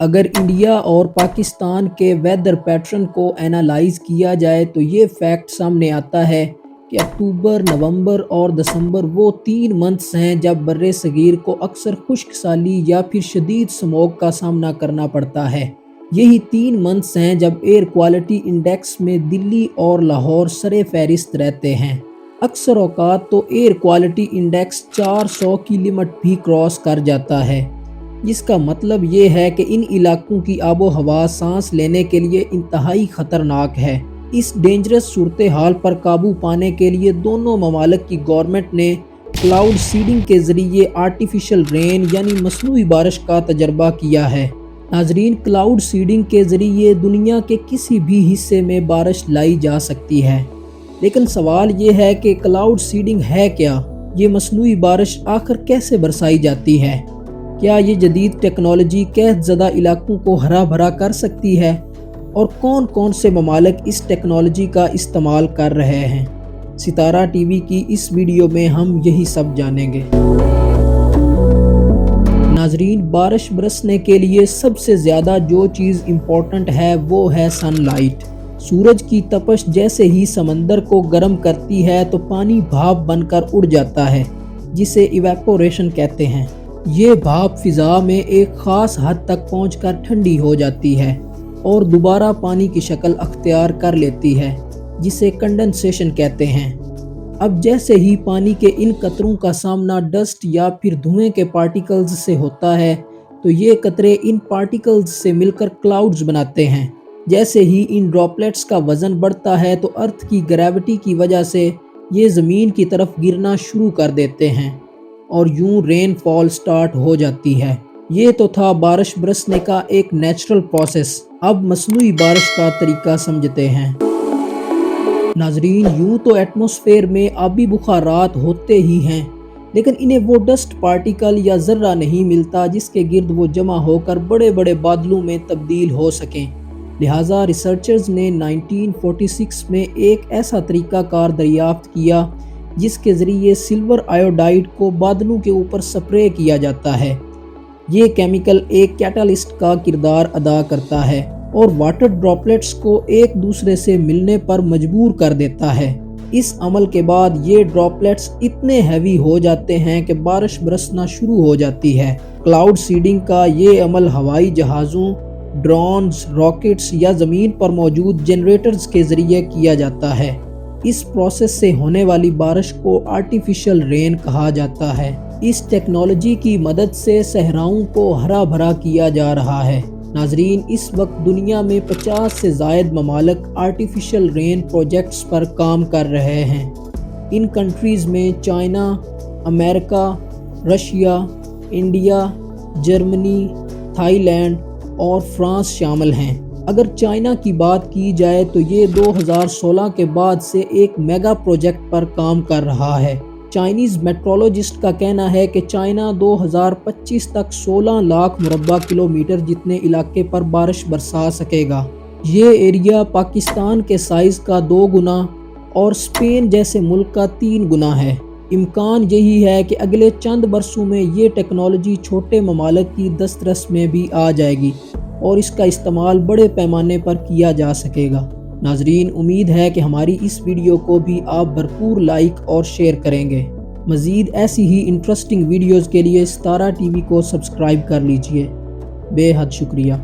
اگر انڈیا اور پاکستان کے ویدر پیٹرن کو اینالائز کیا جائے تو یہ فیکٹ سامنے آتا ہے کہ اکتوبر، نومبر اور دسمبر وہ 3 منتھس ہیں جب بر صغیر کو اکثر خشک سالی یا پھر شدید اسموگ کا سامنا کرنا پڑتا ہے۔ یہی 3 منتھس ہیں جب ایئر کوالٹی انڈیکس میں دلی اور لاہور سر فہرست رہتے ہیں۔ اکثر اوقات تو ایئر کوالٹی انڈیکس 400 کی لمٹ بھی کراس کر جاتا ہے، جس کا مطلب یہ ہے کہ ان علاقوں کی آب و ہوا سانس لینے کے لیے انتہائی خطرناک ہے۔ اس ڈینجرس صورتحال پر قابو پانے کے لیے دونوں ممالک کی گورنمنٹ نے کلاؤڈ سیڈنگ کے ذریعے آرٹیفیشل رین یعنی مصنوعی بارش کا تجربہ کیا ہے۔ ناظرین، کلاؤڈ سیڈنگ کے ذریعے دنیا کے کسی بھی حصے میں بارش لائی جا سکتی ہے، لیکن سوال یہ ہے کہ کلاؤڈ سیڈنگ ہے کیا؟ یہ مصنوعی بارش آخر کیسے برسائی جاتی ہے؟ کیا یہ جدید ٹیکنالوجی قحط زدہ علاقوں کو ہرا بھرا کر سکتی ہے؟ اور کون کون سے ممالک اس ٹیکنالوجی کا استعمال کر رہے ہیں؟ ستارہ ٹی وی کی اس ویڈیو میں ہم یہی سب جانیں گے۔ ناظرین، بارش برسنے کے لیے سب سے زیادہ جو چیز امپورٹنٹ ہے وہ ہے سن لائٹ۔ سورج کی تپش جیسے ہی سمندر کو گرم کرتی ہے تو پانی بھاپ بن کر اڑ جاتا ہے، جسے ایویپوریشن کہتے ہیں۔ یہ بھاپ فضا میں ایک خاص حد تک پہنچ کر ٹھنڈی ہو جاتی ہے اور دوبارہ پانی کی شکل اختیار کر لیتی ہے، جسے کنڈنسیشن کہتے ہیں۔ اب جیسے ہی پانی کے ان قطروں کا سامنا ڈسٹ یا پھر دھوئیں کے پارٹیکلز سے ہوتا ہے تو یہ قطرے ان پارٹیکلز سے مل کر کلاؤڈز بناتے ہیں۔ جیسے ہی ان ڈراپلیٹس کا وزن بڑھتا ہے تو ارتھ کی گریوٹی کی وجہ سے یہ زمین کی طرف گرنا شروع کر دیتے ہیں اور یوں رین فال سٹارٹ ہو جاتی ہے۔ یہ تو تھا بارش برسنے کا ایک نیچرل پروسیس۔ اب مصنوعی بارش کا طریقہ سمجھتے ہیں۔ ناظرین، یوں تو ایٹماسفیئر میں آبی بخارات ہوتے ہی ہیں، لیکن انہیں وہ ڈسٹ پارٹیکل یا ذرہ نہیں ملتا جس کے گرد وہ جمع ہو کر بڑے بڑے بادلوں میں تبدیل ہو سکیں۔ لہٰذا ریسرچرز نے 1946 میں ایک ایسا طریقہ کار دریافت کیا جس کے ذریعے سلور آیوڈائڈ کو بادلوں کے اوپر سپرے کیا جاتا ہے۔ یہ کیمیکل ایک کیٹالسٹ کا کردار ادا کرتا ہے اور واٹر ڈراپلیٹس کو ایک دوسرے سے ملنے پر مجبور کر دیتا ہے۔ اس عمل کے بعد یہ ڈراپلیٹس اتنے ہیوی ہو جاتے ہیں کہ بارش برسنا شروع ہو جاتی ہے۔ کلاؤڈ سیڈنگ کا یہ عمل ہوائی جہازوں، ڈرونز، راکٹس یا زمین پر موجود جنریٹرز کے ذریعے کیا جاتا ہے۔ اس پروسیس سے ہونے والی بارش کو آرٹیفیشل رین کہا جاتا ہے۔ اس ٹیکنالوجی کی مدد سے صحراؤں کو ہرا بھرا کیا جا رہا ہے۔ ناظرین، اس وقت دنیا میں 50 سے زائد ممالک آرٹیفیشل رین پروجیکٹس پر کام کر رہے ہیں۔ ان کنٹریز میں چائنا، امریکہ، Russia, India, Germany, Thailand اور فرانس شامل ہیں۔ اگر چائنا کی بات کی جائے تو یہ 2016 کے بعد سے ایک میگا پروجیکٹ پر کام کر رہا ہے۔ چائنیز میٹرولوجسٹ کا کہنا ہے کہ چائنا 2025 تک 16 لاکھ مربع کلومیٹر جتنے علاقے پر بارش برسا سکے گا۔ یہ ایریا پاکستان کے سائز کا 2 گنا اور اسپین جیسے ملک کا 3 گنا ہے۔ امکان یہی ہے کہ اگلے چند برسوں میں یہ ٹیکنالوجی چھوٹے ممالک کی دسترس میں بھی آ جائے گی اور اس کا استعمال بڑے پیمانے پر کیا جا سکے گا۔ ناظرین، امید ہے کہ ہماری اس ویڈیو کو بھی آپ بھرپور لائک اور شیئر کریں گے۔ مزید ایسی ہی انٹرسٹنگ ویڈیوز کے لیے ستارہ ٹی وی کو سبسکرائب کر لیجئے۔ بے حد شکریہ۔